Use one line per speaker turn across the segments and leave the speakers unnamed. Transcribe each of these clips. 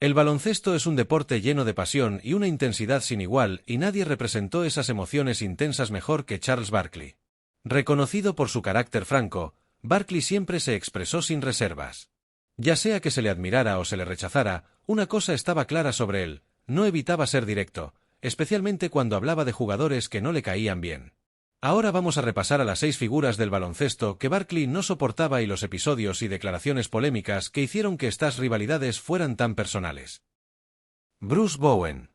El baloncesto es un deporte lleno de pasión y una intensidad sin igual, y nadie representó esas emociones intensas mejor que Charles Barkley. Reconocido por su carácter franco, Barkley siempre se expresó sin reservas. Ya sea que se le admirara o se le rechazara, una cosa estaba clara sobre él: no evitaba ser directo, especialmente cuando hablaba de jugadores que no le caían bien. Ahora vamos a repasar a las 6 figuras del baloncesto que Barkley no soportaba y los episodios y declaraciones polémicas que hicieron que estas rivalidades fueran tan personales. Bruce Bowen.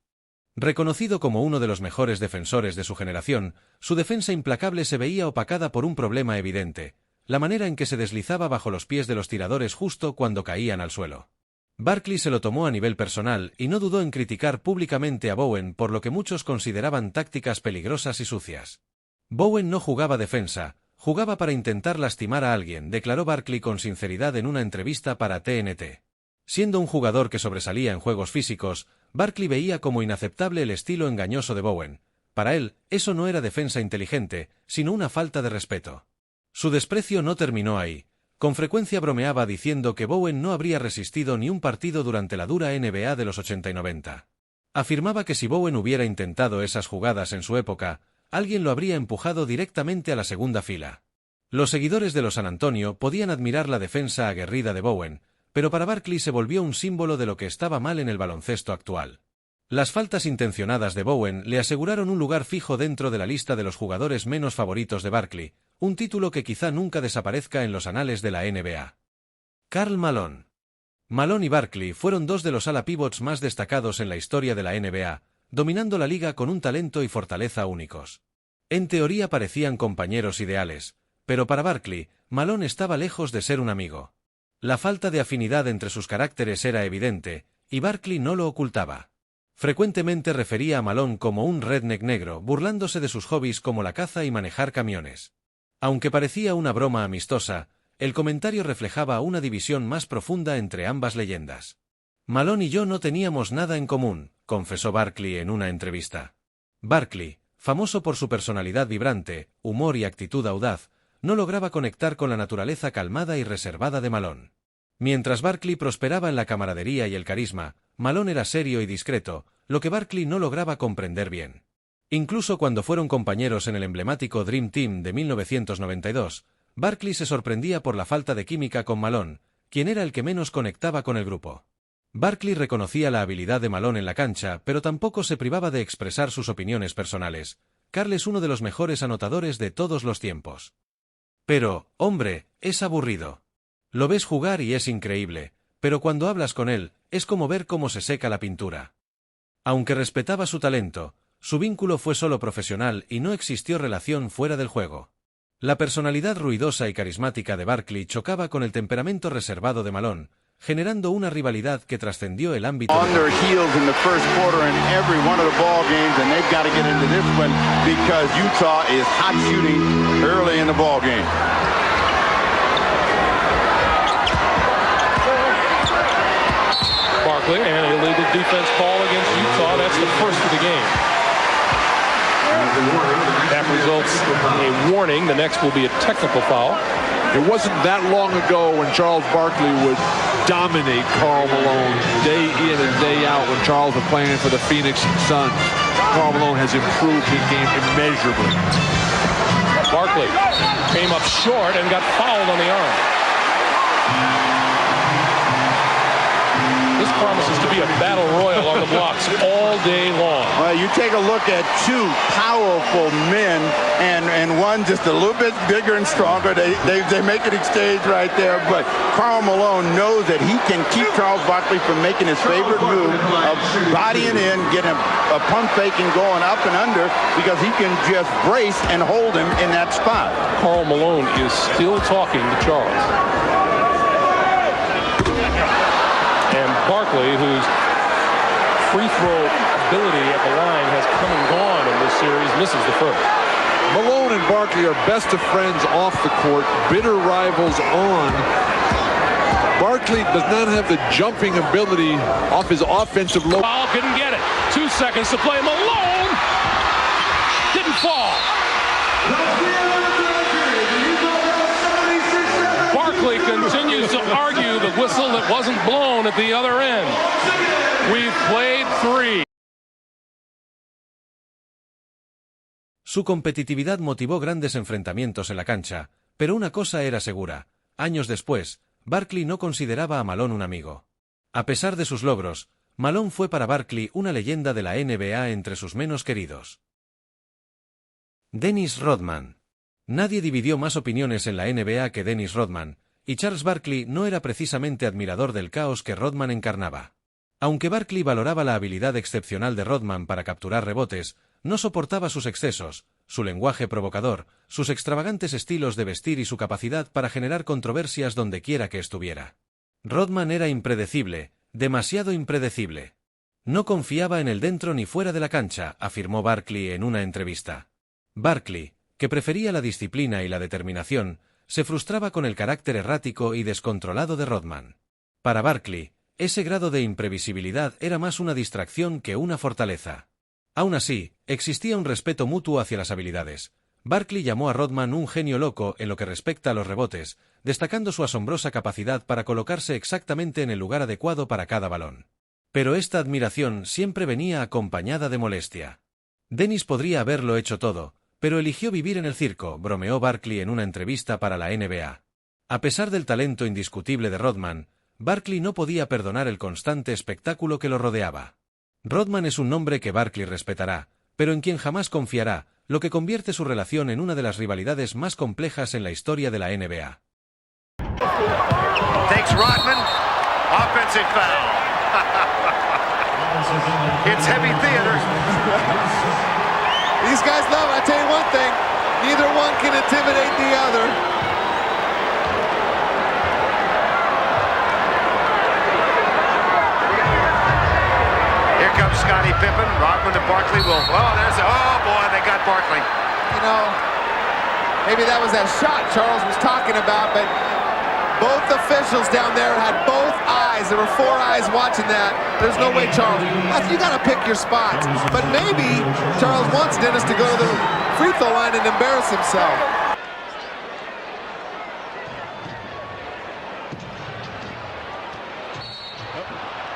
Reconocido como uno de los mejores defensores de su generación, su defensa implacable se veía opacada por un problema evidente: la manera en que se deslizaba bajo los pies de los tiradores justo cuando caían al suelo. Barkley se lo tomó a nivel personal y no dudó en criticar públicamente a Bowen por lo que muchos consideraban tácticas peligrosas y sucias. Bowen no jugaba defensa, jugaba para intentar lastimar a alguien, declaró Barkley con sinceridad en una entrevista para TNT. Siendo un jugador que sobresalía en juegos físicos, Barkley veía como inaceptable el estilo engañoso de Bowen. Para él, eso no era defensa inteligente, sino una falta de respeto. Su desprecio no terminó ahí. Con frecuencia bromeaba diciendo que Bowen no habría resistido ni un partido durante la dura NBA de los 80 y 90. Afirmaba que si Bowen hubiera intentado esas jugadas en su época, alguien lo habría empujado directamente a la segunda fila. Los seguidores de los San Antonio podían admirar la defensa aguerrida de Bowen, pero para Barkley se volvió un símbolo de lo que estaba mal en el baloncesto actual. Las faltas intencionadas de Bowen le aseguraron un lugar fijo dentro de la lista de los jugadores menos favoritos de Barkley, un título que quizá nunca desaparezca en los anales de la NBA. Karl Malone. Malone y Barkley fueron dos de los ala pivots más destacados en la historia de la NBA, dominando la liga con un talento y fortaleza únicos. En teoría parecían compañeros ideales, pero para Barkley, Malone estaba lejos de ser un amigo. La falta de afinidad entre sus caracteres era evidente, y Barkley no lo ocultaba. Frecuentemente refería a Malone como un redneck negro, burlándose de sus hobbies como la caza y manejar camiones. Aunque parecía una broma amistosa, el comentario reflejaba una división más profunda entre ambas leyendas. Malone y yo no teníamos nada en común, confesó Barkley en una entrevista. Barkley, famoso por su personalidad vibrante, humor y actitud audaz, no lograba conectar con la naturaleza calmada y reservada de Malone. Mientras Barkley prosperaba en la camaradería y el carisma, Malone era serio y discreto, lo que Barkley no lograba comprender bien. Incluso cuando fueron compañeros en el emblemático Dream Team de 1992, Barkley se sorprendía por la falta de química con Malone, quien era el que menos conectaba con el grupo. Barkley reconocía la habilidad de Malone en la cancha, pero tampoco se privaba de expresar sus opiniones personales. Karl es uno de los mejores anotadores de todos los tiempos. Pero, hombre, es aburrido. Lo ves jugar y es increíble, pero cuando hablas con él, es como ver cómo se seca la pintura. Aunque respetaba su talento, su vínculo fue solo profesional y no existió relación fuera del juego. La personalidad ruidosa y carismática de Barkley chocaba con el temperamento reservado de Malone, generando una rivalidad que trascendió el ámbito.
On their heels in the first quarter in every one of the ball games, and they've got to get into this one because Utah is hot shooting early in the ball game.
Barkley, and an illegal defense call against Utah. That's the first of the game. That results in a warning. The next will be a technical foul.
It wasn't that long ago when Charles Barkley would dominate Karl Malone day in and day out when Charles was playing for the Phoenix Suns. Karl Malone has improved his game immeasurably.
Barkley came up short and got fouled on the arm. This promises to be a battle royal on the blocks all day long.
Well, you take a look at two powerful men, and one just a little bit bigger and stronger. They make it exchange right there, but Karl Malone knows that he can keep Charles Barkley from making his favorite move of bodying in, getting a pump fake and going up and under, because he can just brace and hold him in that spot.
Karl Malone is still talking to Charles. And Barkley, whose free throw ability at the line has come and gone in this series, misses the first.
Malone and Barkley are best of friends off the court, bitter rivals on. Barkley does not have the jumping ability off his offensive low.
Foul, couldn't get it. 2 seconds to play. Malone didn't fall. Barkley continues to argue the whistle that wasn't blown at the other end.
Su competitividad motivó grandes enfrentamientos en la cancha, pero una cosa era segura: años después, Barkley no consideraba a Malone un amigo. A pesar de sus logros, Malone fue para Barkley una leyenda de la NBA entre sus menos queridos. Dennis Rodman. Nadie dividió más opiniones en la NBA que Dennis Rodman, y Charles Barkley no era precisamente admirador del caos que Rodman encarnaba. Aunque Barkley valoraba la habilidad excepcional de Rodman para capturar rebotes, no soportaba sus excesos, su lenguaje provocador, sus extravagantes estilos de vestir y su capacidad para generar controversias dondequiera que estuviera. Rodman era impredecible, demasiado impredecible. No confiaba en él dentro ni fuera de la cancha, afirmó Barkley en una entrevista. Barkley, que prefería la disciplina y la determinación, se frustraba con el carácter errático y descontrolado de Rodman. Para Barkley, ese grado de imprevisibilidad era más una distracción que una fortaleza. Aún así, existía un respeto mutuo hacia las habilidades. Barkley llamó a Rodman un genio loco en lo que respecta a los rebotes, destacando su asombrosa capacidad para colocarse exactamente en el lugar adecuado para cada balón. Pero esta admiración siempre venía acompañada de molestia. Dennis podría haberlo hecho todo, pero eligió vivir en el circo, bromeó Barkley en una entrevista para la NBA. A pesar del talento indiscutible de Rodman, Barkley no podía perdonar el constante espectáculo que lo rodeaba. Rodman es un nombre que Barkley respetará, pero en quien jamás confiará, lo que convierte su relación en una de las rivalidades más complejas en la historia de la NBA.
Takes Rodman, offensive foul. It's heavy theater.
These guys love it. I tell you one thing, neither one can intimidate the other.
Here comes Scottie Pippen. Rodman to Barkley will. Oh boy, they got Barkley.
You know, maybe that was that shot Charles was talking about, but both officials down there had both eyes. There were 4 eyes watching that. There's no way, Charles. You got to pick your spots. But maybe Charles wants Dennis to go to the free throw line and embarrass himself.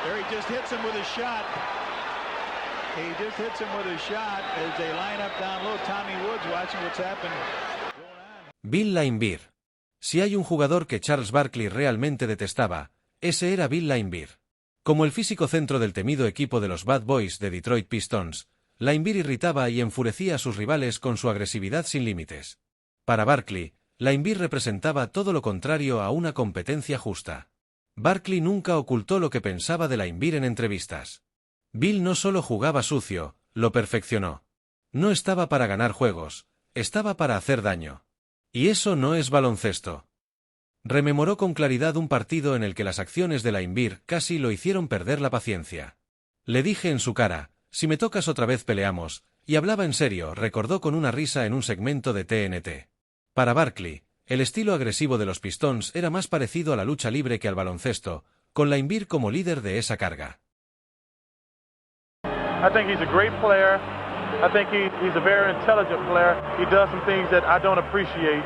There he just hits him with a shot. He just hits him with a shot as they line up down low. Tommy Woods watching what's happening.
Bill Laimbeer. Si hay un jugador que Charles Barkley realmente detestaba, ese era Bill Laimbeer. Como el físico centro del temido equipo de los Bad Boys de Detroit Pistons, Laimbeer irritaba y enfurecía a sus rivales con su agresividad sin límites. Para Barkley, Laimbeer representaba todo lo contrario a una competencia justa. Barkley nunca ocultó lo que pensaba de Laimbeer en entrevistas. Bill no solo jugaba sucio, lo perfeccionó. No estaba para ganar juegos, estaba para hacer daño. Y eso no es baloncesto. Rememoró con claridad un partido en el que las acciones de Laimbeer casi lo hicieron perder la paciencia. Le dije en su cara, si me tocas otra vez peleamos, y hablaba en serio, recordó con una risa en un segmento de TNT. Para Barkley, el estilo agresivo de los Pistons era más parecido a la lucha libre que al baloncesto, con Laimbeer como líder de esa carga.
I think he's a great player. I think he's a very intelligent player. He does some things that I don't appreciate,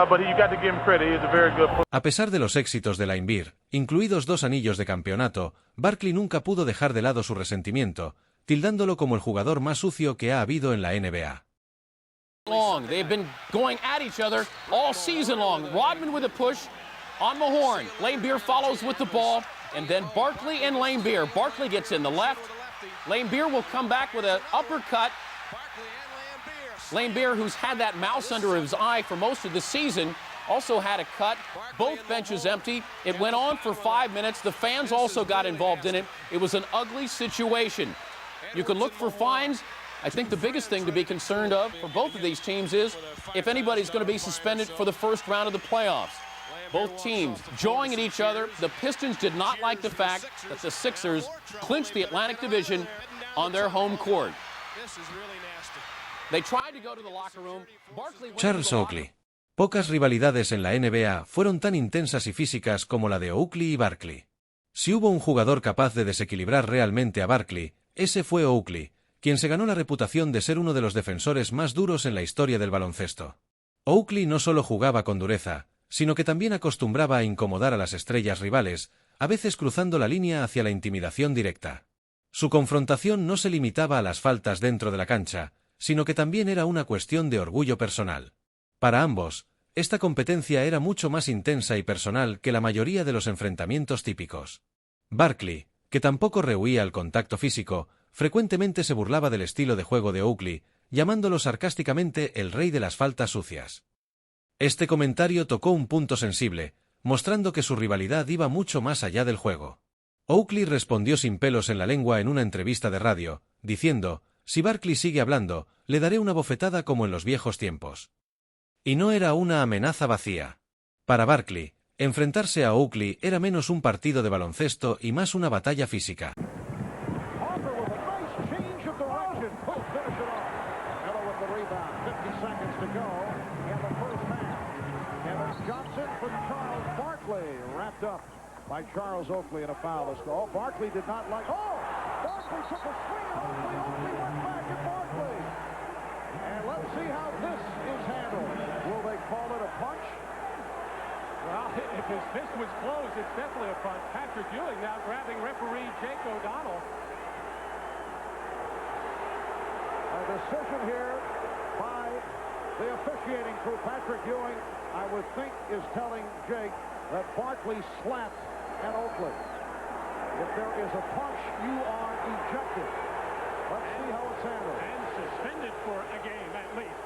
but you got to give him credit. He's a very good player.
A pesar de los éxitos de Laimbeer, incluidos 2 anillos de campeonato, Barkley nunca pudo dejar de lado su resentimiento, tildándolo como el jugador más sucio que ha habido en la NBA.
They've been going at each other all season long. Rodman with a push on the horn. Laimbeer follows with the ball, and then Barkley and Laimbeer. Barkley gets in the left. Laimbeer will come back with an uppercut. Laimbeer, who's had that mouse under his eye for most of the season, also had a cut. Both benches empty. It went on for 5 minutes. The fans also got involved in it. It was an ugly situation. You can look for fines. I think the biggest thing to be concerned of for both of these teams is if anybody's going to be suspended for the first round of the playoffs. Both teams jawing at each other. The Pistons did not like the fact that the Sixers clinched the Atlantic Division on their home court. They tried to go to the locker room.
Charles Oakley. Pocas rivalidades en la NBA fueron tan intensas y físicas como la de Oakley y Barkley. Si hubo un jugador capaz de desequilibrar realmente a Barkley, ese fue Oakley, quien se ganó la reputación de ser uno de los defensores más duros en la historia del baloncesto. Oakley no solo jugaba con dureza, sino que también acostumbraba a incomodar a las estrellas rivales, a veces cruzando la línea hacia la intimidación directa. Su confrontación no se limitaba a las faltas dentro de la cancha, sino que también era una cuestión de orgullo personal. Para ambos, esta competencia era mucho más intensa y personal que la mayoría de los enfrentamientos típicos. Barkley, que tampoco rehuía el contacto físico, frecuentemente se burlaba del estilo de juego de Oakley, llamándolo sarcásticamente el rey de las faltas sucias. Este comentario tocó un punto sensible, mostrando que su rivalidad iba mucho más allá del juego. Oakley respondió sin pelos en la lengua en una entrevista de radio, diciendo: «Si Barkley sigue hablando, le daré una bofetada como en los viejos tiempos». Y no era una amenaza vacía. Para Barkley, enfrentarse a Oakley era menos un partido de baloncesto y más una batalla física.
By Charles Oakley and a foul. Oh, Barkley did not like. Oh, Barkley took a swing at Oakley. Oakley went back at Barkley. And let's see how this is handled. Will they call it a punch?
Well, if his fist was closed, it's definitely a punch. Patrick Ewing now grabbing referee Jake O'Donnell.
A decision here by the officiating crew. Patrick Ewing, I would think, is telling Jake that Barkley slapped at Oakley. If there is a punch, you are ejected. Let's see how it's handled.
And suspended for a game, at least.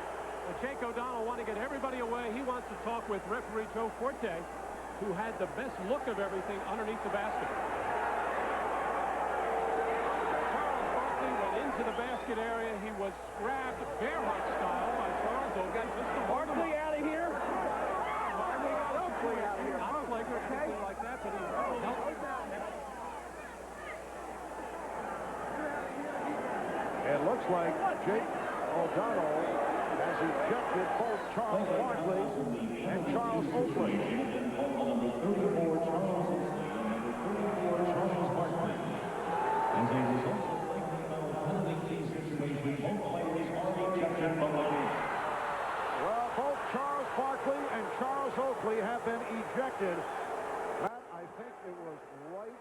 Well, Jake O'Donnell wants to get everybody away. He wants to talk with referee Joe Forte, who had the best look of everything underneath the basket. Charles Barkley went into the basket area. He was grabbed bear hug style by Charles Oakley. Mr. Barkley out of here. Barkley got Oakley out of here. Not a flagrant anything like that, but he
It looks like Jake O'Donnell has ejected both Charles Barkley and Charles Oakley. Well, both Charles Barkley and Charles Oakley have been ejected. That, I think it was right.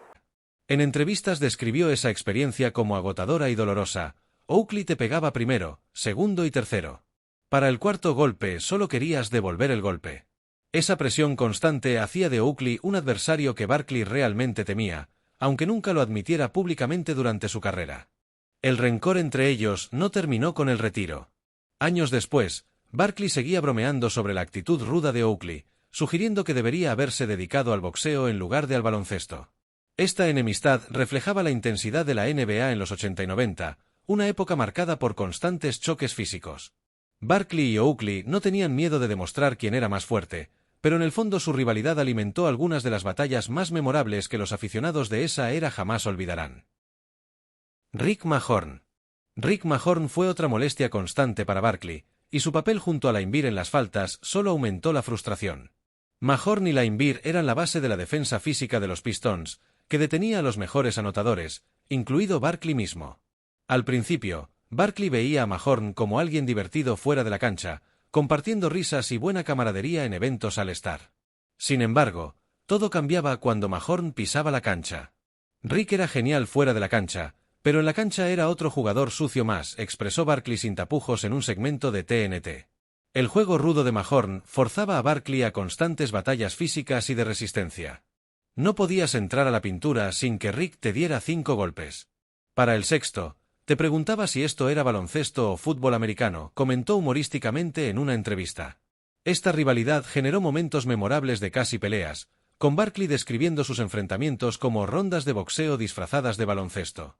En entrevistas describió esa experiencia como agotadora y dolorosa. Oakley te pegaba primero, segundo y tercero. Para el cuarto golpe solo querías devolver el golpe. Esa presión constante hacía de Oakley un adversario que Barkley realmente temía, aunque nunca lo admitiera públicamente durante su carrera. El rencor entre ellos no terminó con el retiro. Años después, Barkley seguía bromeando sobre la actitud ruda de Oakley, sugiriendo que debería haberse dedicado al boxeo en lugar de al baloncesto. Esta enemistad reflejaba la intensidad de la NBA en los 80 y 90, una época marcada por constantes choques físicos. Barkley y Oakley no tenían miedo de demostrar quién era más fuerte, pero en el fondo su rivalidad alimentó algunas de las batallas más memorables que los aficionados de esa era jamás olvidarán. Rick Mahorn. Rick Mahorn fue otra molestia constante para Barkley, y su papel junto a Laimbeer en las faltas solo aumentó la frustración. Mahorn y Laimbeer eran la base de la defensa física de los Pistons, que detenía a los mejores anotadores, incluido Barkley mismo. Al principio, Barkley veía a Mahorn como alguien divertido fuera de la cancha, compartiendo risas y buena camaradería en eventos al estar. Sin embargo, todo cambiaba cuando Mahorn pisaba la cancha. Rick era genial fuera de la cancha, pero en la cancha era otro jugador sucio más, expresó Barkley sin tapujos en un segmento de TNT. El juego rudo de Mahorn forzaba a Barkley a constantes batallas físicas y de resistencia. No podías entrar a la pintura sin que Rick te diera 5 golpes. Para el sexto, te preguntaba si esto era baloncesto o fútbol americano, comentó humorísticamente en una entrevista. Esta rivalidad generó momentos memorables de casi peleas, con Barkley describiendo sus enfrentamientos como rondas de boxeo disfrazadas de baloncesto.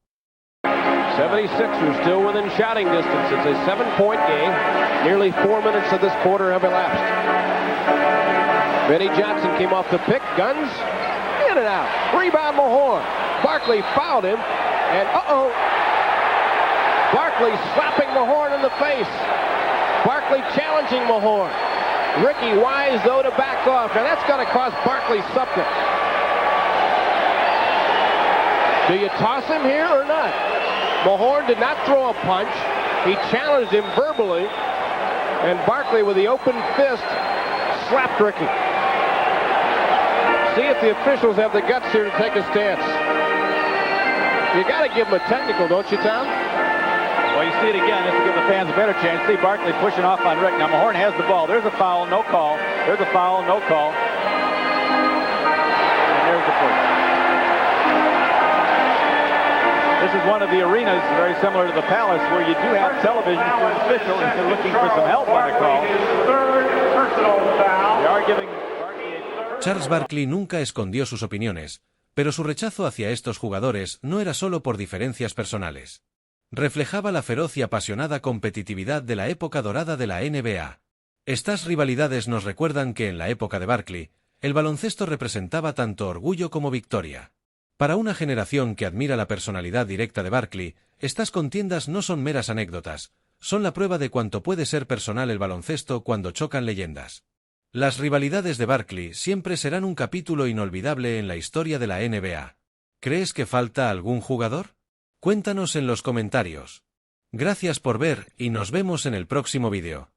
76ers still within shouting distance. It's a 7-point game. Nearly 4 minutes of this quarter have elapsed. Benny Johnson came off the pick. Guns in and out. Rebound Mahorn. Barkley fouled him. And Barkley slapping Mahorn in the face. Barkley challenging Mahorn. Ricky Wise, though, to back off. Now that's going to cost Barkley something. Do you toss him here or not? Mahorn did not throw a punch. He challenged him verbally. And Barkley, with the open fist, slapped Ricky. See if the officials have the guts here to take a stance. You got to give him a technical, don't you, Tom?
Well, you see it again, just to give the fans a better chance. See Barkley pushing off on Rick. Now Mahorn has the ball. There's a foul, no call. There's a foul, no call. And there's the push. This is one of the arenas very similar to the Palace where you do have television for an official if you're looking for some help on the call. They are giving
Charles Barkley nunca escondió sus opiniones, pero su rechazo hacia estos jugadores no era solo por diferencias personales. Reflejaba la feroz y apasionada competitividad de la época dorada de la NBA. Estas rivalidades nos recuerdan que en la época de Barkley, el baloncesto representaba tanto orgullo como victoria. Para una generación que admira la personalidad directa de Barkley, estas contiendas no son meras anécdotas, son la prueba de cuánto puede ser personal el baloncesto cuando chocan leyendas. Las rivalidades de Barkley siempre serán un capítulo inolvidable en la historia de la NBA. ¿Crees que falta algún jugador? Cuéntanos en los comentarios. Gracias por ver y nos vemos en el próximo vídeo.